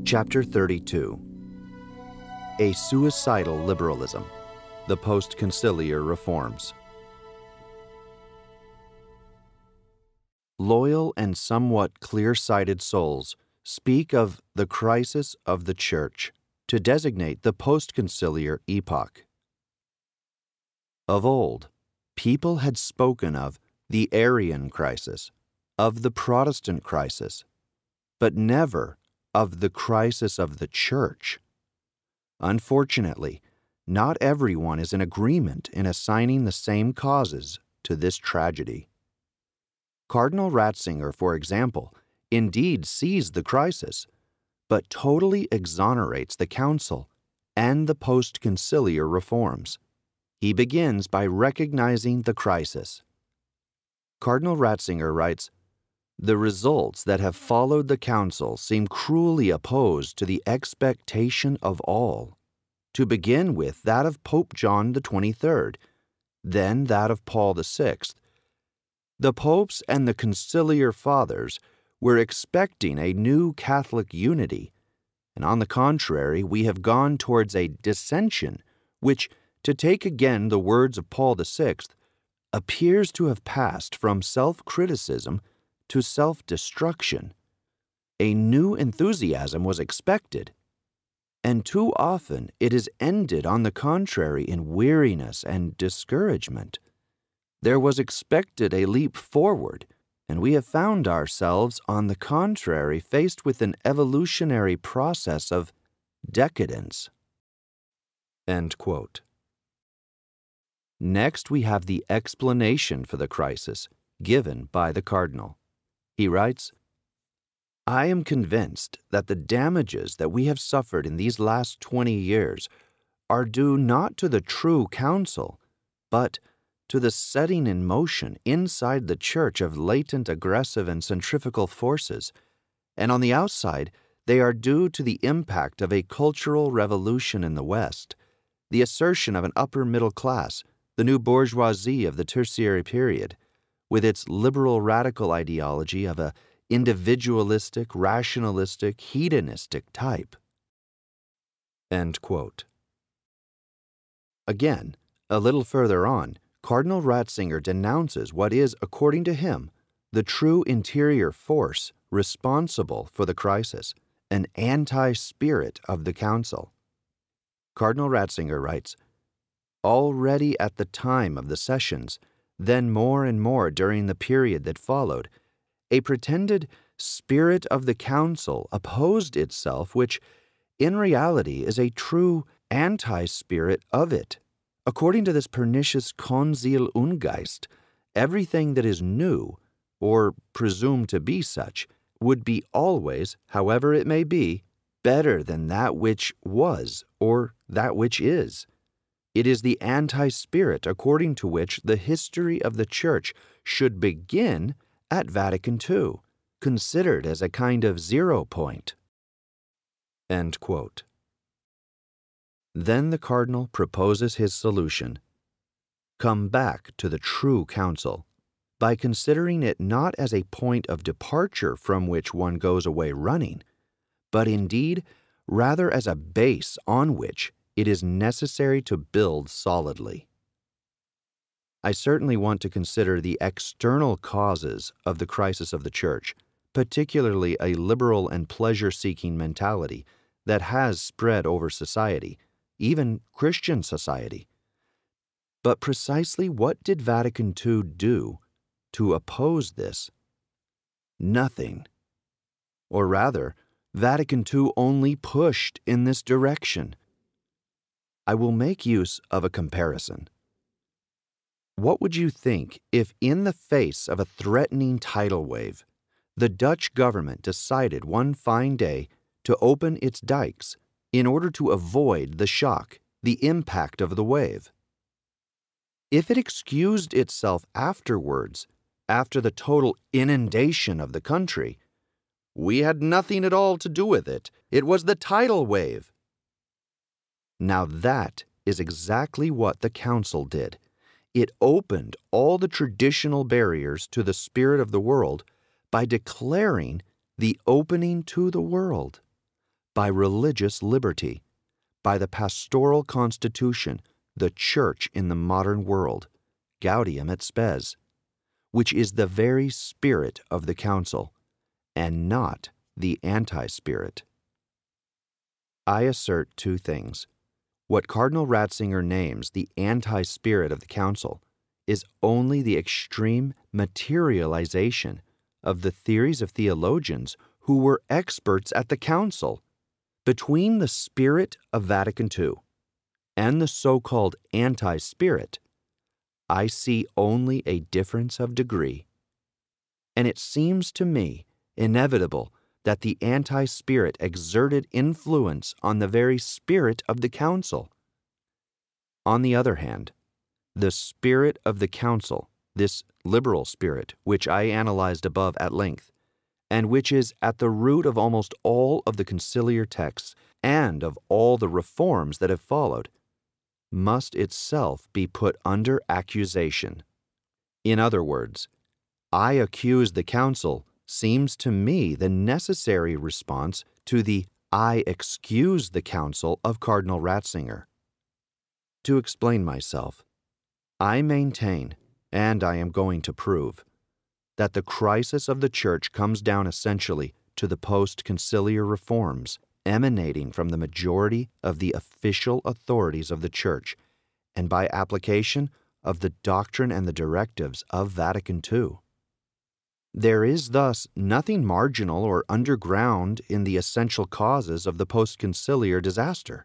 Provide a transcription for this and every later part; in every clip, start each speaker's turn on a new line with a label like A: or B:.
A: Chapter 32. A Suicidal Liberalism, the Post-conciliar Reforms. Loyal and somewhat clear-sighted souls speak of the crisis of the Church to designate the post-conciliar epoch. Of old, people had spoken of the Arian crisis, of the Protestant crisis, but never of the crisis of the Church. Unfortunately, not everyone is in agreement in assigning the same causes to this tragedy. Cardinal Ratzinger, for example, indeed sees the crisis, but totally exonerates the Council and the post-conciliar reforms. He begins by recognizing the crisis. Cardinal Ratzinger writes, "The results that have followed the Council seem cruelly opposed to the expectation of all, to begin with that of Pope John XXIII, then that of Paul VI. The popes and the conciliar fathers were expecting a new Catholic unity, and on the contrary, we have gone towards a dissension which, to take again the words of Paul VI, appears to have passed from self-criticism to self-destruction. A new enthusiasm was expected, and too often it has ended on the contrary in weariness and discouragement. There was expected a leap forward, and we have found ourselves, on the contrary, faced with an evolutionary process of decadence." End quote. Next, we have the explanation for the crisis given by the Cardinal. He writes, "I am convinced that the damages that we have suffered in these last 20 years are due not to the true Council, but to the setting in motion inside the Church of latent aggressive and centrifugal forces, and on the outside they are due to the impact of a cultural revolution in the West, the assertion of an upper middle class, the new bourgeoisie of the tertiary period, with its liberal radical ideology of a individualistic, rationalistic, hedonistic type." End quote. Again, a little further on, Cardinal Ratzinger denounces what is, according to him, the true interior force responsible for the crisis, an anti-spirit of the Council. Cardinal Ratzinger writes, "Already at the time of the sessions, then more and more during the period that followed, a pretended spirit of the Council opposed itself, which in reality is a true anti-spirit of it. According to this pernicious Konzil Ungeist, everything that is new, or presumed to be such, would be always, however it may be, better than that which was or that which is. It is the anti-spirit according to which the history of the Church should begin at Vatican II, considered as a kind of zero point." End quote. Then the Cardinal proposes his solution. Come back to the true Council, by considering it not as a point of departure from which one goes away running, but indeed rather as a base on which it is necessary to build solidly. I certainly want to consider the external causes of the crisis of the Church, particularly a liberal and pleasure-seeking mentality that has spread over society, even Christian society. But precisely what did Vatican II do to oppose this? Nothing. Or rather, Vatican II only pushed in this direction. I will make use of a comparison. What would you think if, in the face of a threatening tidal wave, the Dutch government decided one fine day to open its dikes in order to avoid the shock, the impact of the wave? If it excused itself afterwards, after the total inundation of the country, "We had nothing at all to do with it. It was the tidal wave." Now that is exactly what the Council did. It opened all the traditional barriers to the spirit of the world by declaring the opening to the world, by religious liberty, by the pastoral constitution, the Church in the modern world, Gaudium et Spes, which is the very spirit of the Council, and not the anti-spirit. I assert two things. What Cardinal Ratzinger names the anti-spirit of the Council is only the extreme materialization of the theories of theologians who were experts at the Council. Between the spirit of Vatican II and the so-called anti-spirit, I see only a difference of degree. And it seems to me inevitable that the anti-spirit exerted influence on the very spirit of the Council. On the other hand, the spirit of the Council, this liberal spirit which I analyzed above at length, and which is at the root of almost all of the conciliar texts and of all the reforms that have followed, must itself be put under accusation. In other words, I accuse the Council seems to me the necessary response to the I excuse the Council of Cardinal Ratzinger. To explain myself, I maintain, and I am going to prove, that the crisis of the Church comes down essentially to the post-conciliar reforms emanating from the majority of the official authorities of the Church and by application of the doctrine and the directives of Vatican II. There is thus nothing marginal or underground in the essential causes of the post-conciliar disaster.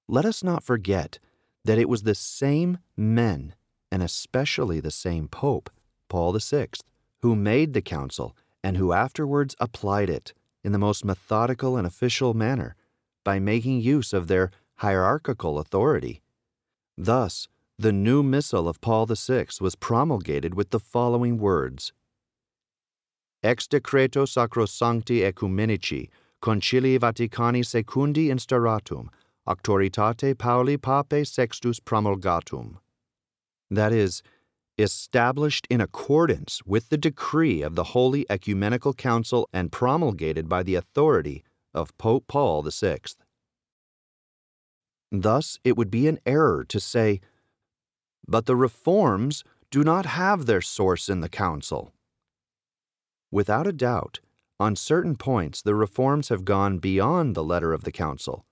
A: Let us not forget that it was the same men, and especially the same Pope, Paul VI, who made the Council and who afterwards applied it in the most methodical and official manner by making use of their hierarchical authority. Thus, the new missal of Paul VI was promulgated with the following words: Ex decreto sacrosancti ecumenici, concilii Vaticani secundi instauratum, auctoritate Pauli Papae Sextus promulgatum. That is, established in accordance with the decree of the Holy Ecumenical Council and promulgated by the authority of Pope Paul VI. Thus, it would be an error to say, but the reforms do not have their source in the Council. Without a doubt, on certain points the reforms have gone beyond the letter of the Council.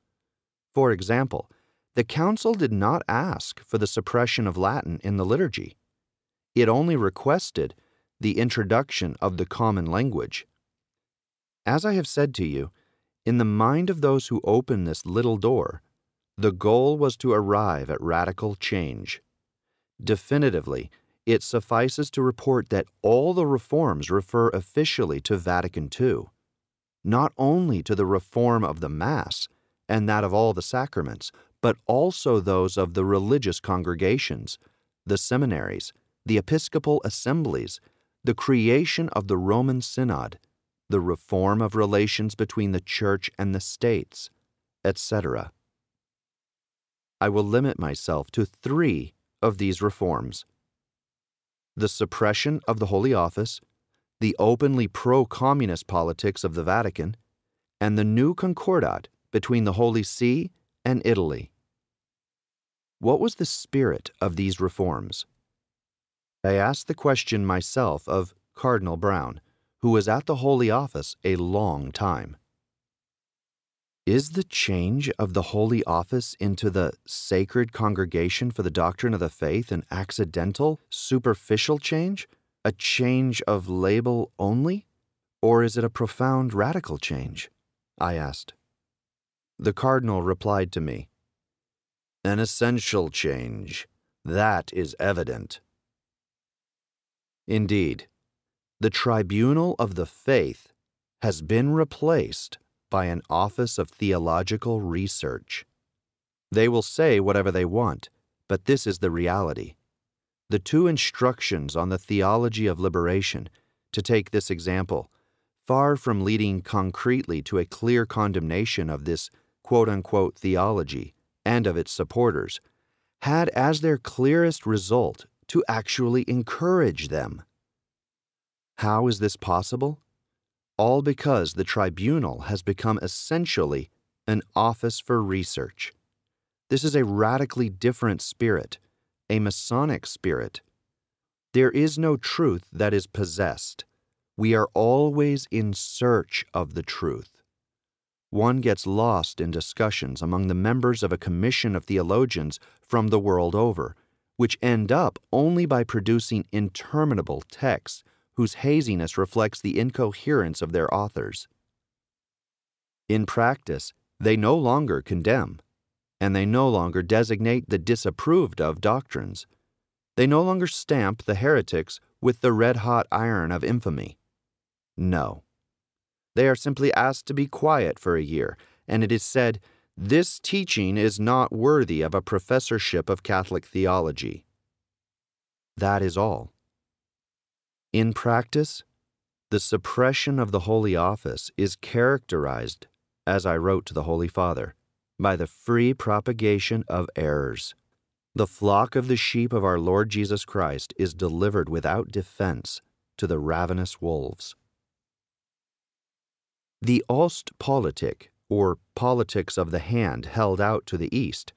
A: For example, the Council did not ask for the suppression of Latin in the liturgy. It only requested the introduction of the common language. As I have said to you, in the mind of those who open this little door, the goal was to arrive at radical change. Definitively, it suffices to report that all the reforms refer officially to Vatican II, not only to the reform of the Mass and that of all the sacraments, but also those of the religious congregations, the seminaries, the episcopal assemblies, the creation of the Roman Synod, the reform of relations between the Church and the states, etc. I will limit myself to 3 of these reforms: the suppression of the Holy Office, the openly pro-communist politics of the Vatican, and the new concordat between the Holy See and Italy. What was the spirit of these reforms? I asked the question myself of Cardinal Brown, who was at the Holy Office a long time. Is the change of the Holy Office into the Sacred Congregation for the Doctrine of the Faith an accidental, superficial change, a change of label only, or is it a profound radical change? I asked. The Cardinal replied to me, "An essential change, that is evident." Indeed, the Tribunal of the Faith has been replaced by an Office of Theological Research. They will say whatever they want, but this is the reality. The 2 instructions on the theology of liberation, to take this example, far from leading concretely to a clear condemnation of this quote-unquote theology and of its supporters, had as their clearest result to actually encourage them. How is this possible? all because the tribunal has become essentially an office for research. This is a radically different spirit, a Masonic spirit. There is no truth that is possessed. We are always in search of the truth. One gets lost in discussions among the members of a commission of theologians from the world over, which end up only by producing interminable texts whose haziness reflects the incoherence of their authors. In practice, they no longer condemn, and they no longer designate the disapproved of doctrines. They no longer stamp the heretics with the red-hot iron of infamy. No. They are simply asked to be quiet for a year, and it is said, "This teaching is not worthy of a professorship of Catholic theology." That is all. In practice, the suppression of the Holy Office is characterized, as I wrote to the Holy Father, by the free propagation of errors. The flock of the sheep of our Lord Jesus Christ is delivered without defense to the ravenous wolves. The Ostpolitik, or politics of the hand held out to the east,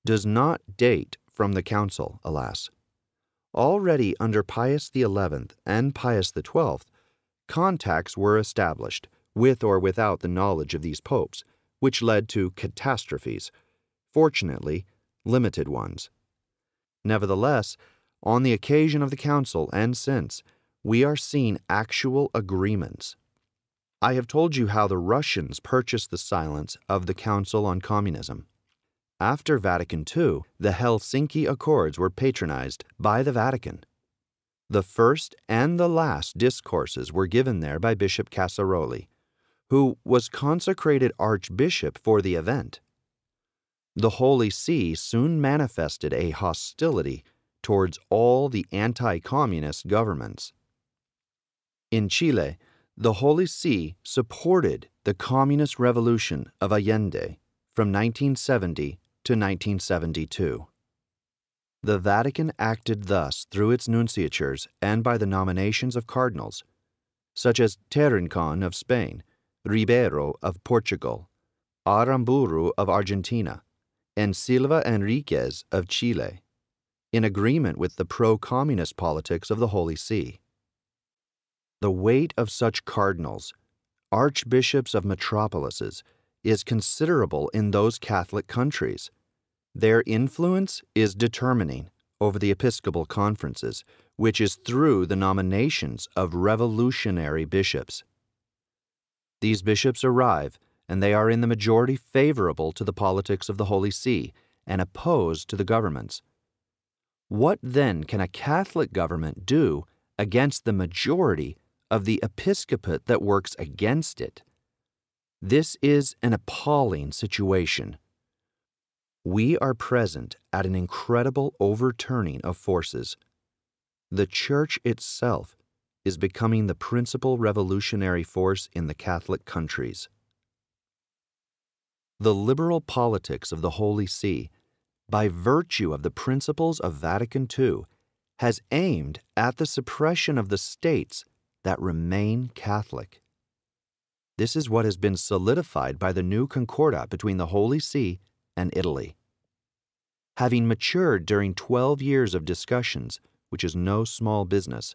A: does not date from the Council, alas. Already under Pius XI and Pius XII, contacts were established, with or without the knowledge of these popes, which led to catastrophes, fortunately limited ones. Nevertheless, on the occasion of the Council and since, we are seeing actual agreements. I have told you how the Russians purchased the silence of the Council on Communism. After Vatican II, the Helsinki Accords were patronized by the Vatican. The first and the last discourses were given there by Bishop Casaroli, who was consecrated archbishop for the event. The Holy See soon manifested a hostility towards all the anti-communist governments. In Chile, the Holy See supported the communist revolution of Allende from 1970 to 1972. The Vatican acted thus through its nunciatures and by the nominations of cardinals, such as Terrincon of Spain, Ribeiro of Portugal, Aramburu of Argentina, and Silva Enriquez of Chile, in agreement with the pro-communist politics of the Holy See. The weight of such cardinals, archbishops of metropolises, is considerable in those Catholic countries. Their influence is determining over the episcopal conferences, which is through the nominations of revolutionary bishops. These bishops arrive, and they are in the majority favorable to the politics of the Holy See and opposed to the governments. What then can a Catholic government do against the majority of the episcopate that works against it? This is an appalling situation. We are present at an incredible overturning of forces. The Church itself is becoming the principal revolutionary force in the Catholic countries. The liberal politics of the Holy See, by virtue of the principles of Vatican II, has aimed at the suppression of the states that remain Catholic. This is what has been solidified by the new Concordat between the Holy See and Italy. Having matured during 12 years of discussions, which is no small business,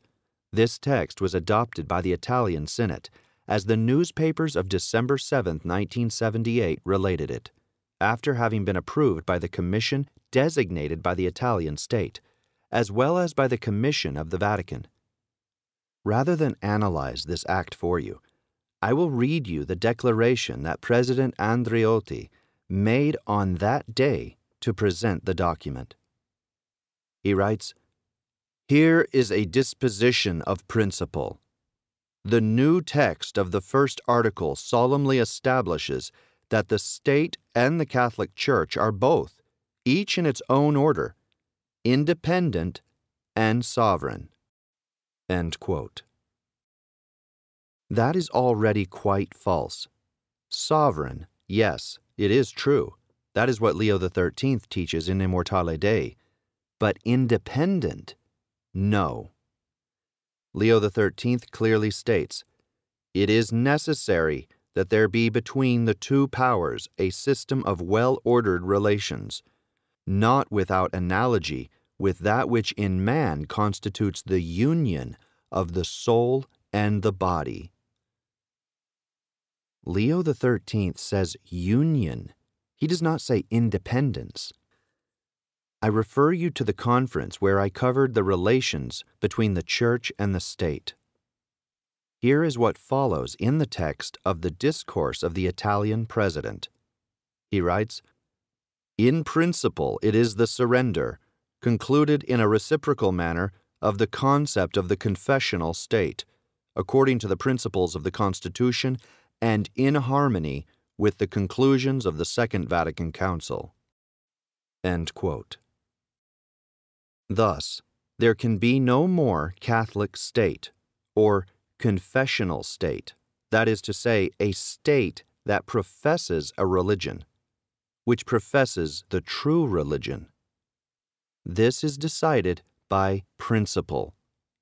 A: this text was adopted by the Italian Senate, as the newspapers of December 7, 1978 related it, after having been approved by the commission designated by the Italian state, as well as by the Commission of the Vatican. Rather than analyze this act for you, I will read you the declaration that President Andreotti made on that day to present the document. He writes, "Here is a disposition of principle. The new text of the first article solemnly establishes that the state and the Catholic Church are both, each in its own order, independent and sovereign." End quote. That is already quite false. Sovereign, yes, it is true. That is what Leo XIII teaches in Immortale Dei. But independent? No. Leo XIII clearly states, It is necessary that there be between the two powers a system of well-ordered relations, not without analogy with that which in man constitutes the union of the soul and the body. Leo XIII says union. He does not say independence. I refer you to the conference where I covered the relations between the Church and the state. Here is what follows in the text of the discourse of the Italian president. He writes, "In principle, it is the surrender, concluded in a reciprocal manner, of the concept of the confessional state, according to the principles of the Constitution and in harmony with the conclusions of the Second Vatican Council." End quote. Thus, there can be no more Catholic state, or confessional state, that is to say, a state that professes a religion, which professes the true religion. This is decided by principle,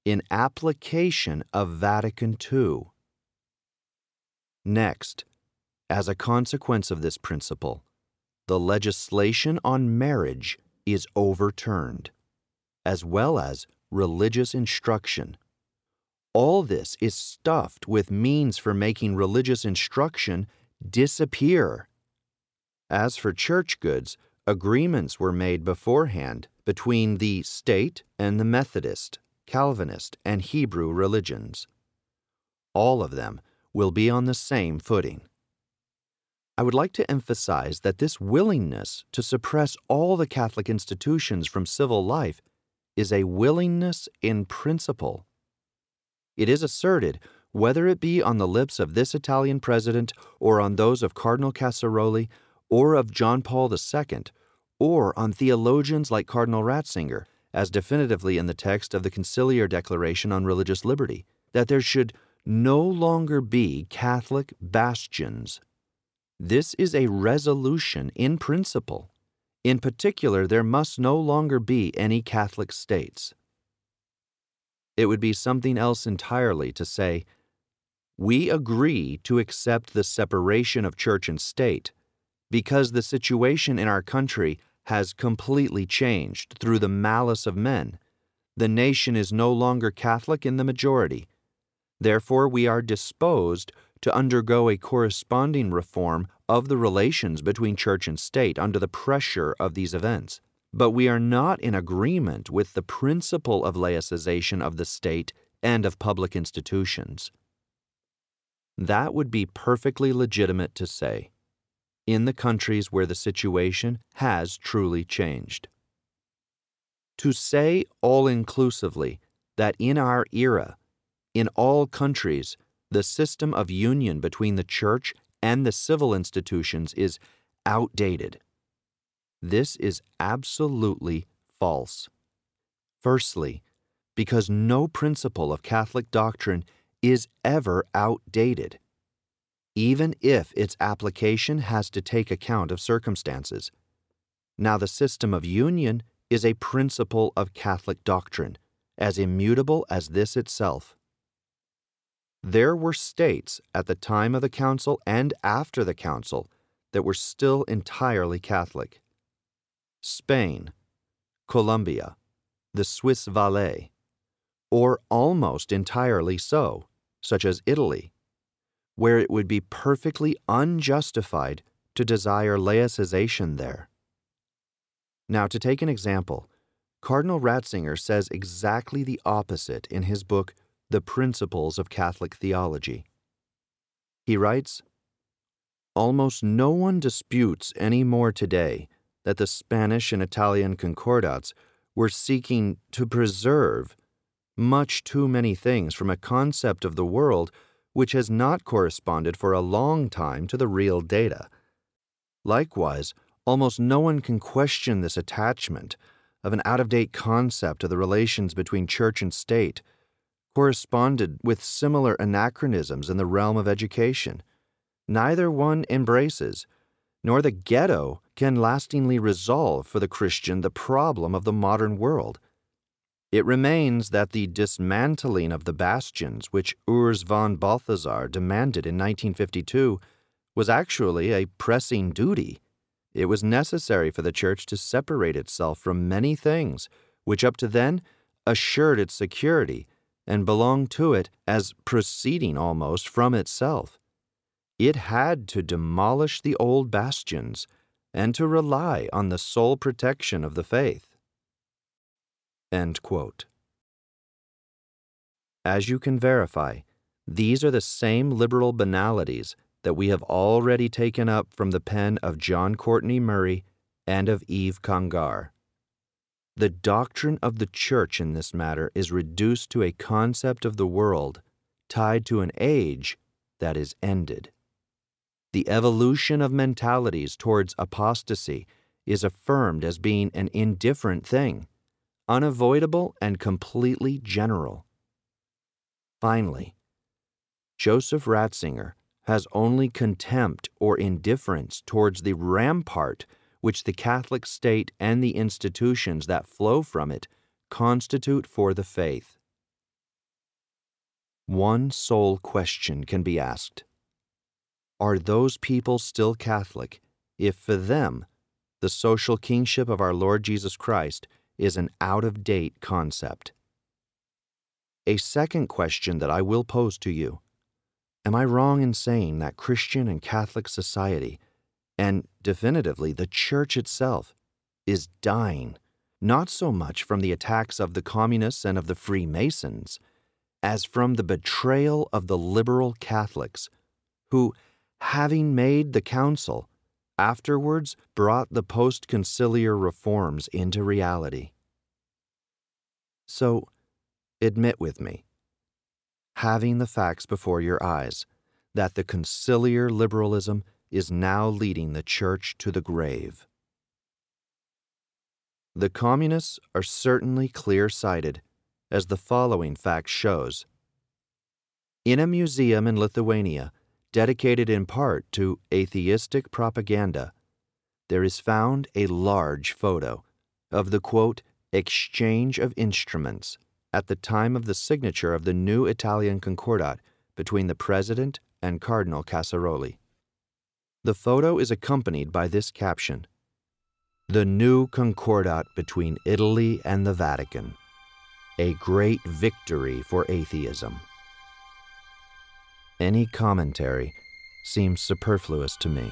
A: in application of Vatican II. Next, as a consequence of this principle, the legislation on marriage is overturned, as well as religious instruction. All this is stuffed with means for making religious instruction disappear. As for church goods, agreements were made beforehand between the state and the Methodist, Calvinist, and Hebrew religions. All of them will be on the same footing. I would like to emphasize that this willingness to suppress all the Catholic institutions from civil life is a willingness in principle. It is asserted, whether it be on the lips of this Italian president or on those of Cardinal Casaroli or of John Paul II, or on theologians like Cardinal Ratzinger, as definitively in the text of the Conciliar Declaration on Religious Liberty, that there should no longer be Catholic bastions. This is a resolution in principle. In particular, there must no longer be any Catholic states. It would be something else entirely to say, "We agree to accept the separation of church and state because the situation in our country has completely changed through the malice of men. The nation is no longer Catholic in the majority. Therefore, we are disposed to undergo a corresponding reform of the relations between church and state under the pressure of these events. But we are not in agreement with the principle of laicization of the state and of public institutions." That would be perfectly legitimate to say, in the countries where the situation has truly changed. To say all-inclusively that in our era, in all countries, the system of union between the church and the civil institutions is outdated. This is absolutely false. Firstly, because no principle of Catholic doctrine is ever outdated, even if its application has to take account of circumstances. Now, the system of union is a principle of Catholic doctrine, as immutable as this itself. There were states at the time of the Council and after the Council that were still entirely Catholic. Spain, Colombia, the Swiss Valais, or almost entirely so, such as Italy, where it would be perfectly unjustified to desire laicization there. Now, to take an example, Cardinal Ratzinger says exactly the opposite in his book, The Principles of Catholic Theology. He writes, "Almost no one disputes any more today that the Spanish and Italian concordats were seeking to preserve much too many things from a concept of the world which has not corresponded for a long time to the real data. Likewise, almost no one can question this attachment of an out-of-date concept of the relations between church and state, corresponded with similar anachronisms in the realm of education. Neither one embraces, nor the ghetto can lastingly resolve for the Christian the problem of the modern world. It remains that the dismantling of the bastions which Urs von Balthasar demanded in 1952 was actually a pressing duty. It was necessary for the Church to separate itself from many things which up to then assured its security and belonged to it as proceeding almost from itself. It had to demolish the old bastions and to rely on the sole protection of the faith. End quote. As you can verify, these are the same liberal banalities that we have already taken up from the pen of John Courtney Murray and of Yves Congar. The doctrine of the Church in this matter is reduced to a concept of the world tied to an age that is ended. The evolution of mentalities towards apostasy is affirmed as being an indifferent thing, unavoidable and completely general. Finally, Joseph Ratzinger has only contempt or indifference towards the rampart which the Catholic state and the institutions that flow from it constitute for the faith. One sole question can be asked. Are those people still Catholic if for them the social kingship of our Lord Jesus Christ is an out-of-date concept? A second question that I will pose to you: am I wrong in saying that Christian and Catholic society, and definitively the Church itself, is dying, not so much from the attacks of the Communists and of the Freemasons, as from the betrayal of the liberal Catholics, who, having made the council, afterwards brought the post-conciliar reforms into reality? So, admit with me, having the facts before your eyes, that the conciliar liberalism is now leading the Church to the grave. The Communists are certainly clear-sighted, as the following fact shows. In a museum in Lithuania, dedicated in part to atheistic propaganda, there is found a large photo of the, quote, exchange of instruments at the time of the signature of the new Italian Concordat between the President and Cardinal Casaroli. The photo is accompanied by this caption: "The new Concordat between Italy and the Vatican, a great victory for atheism." Any commentary seems superfluous to me.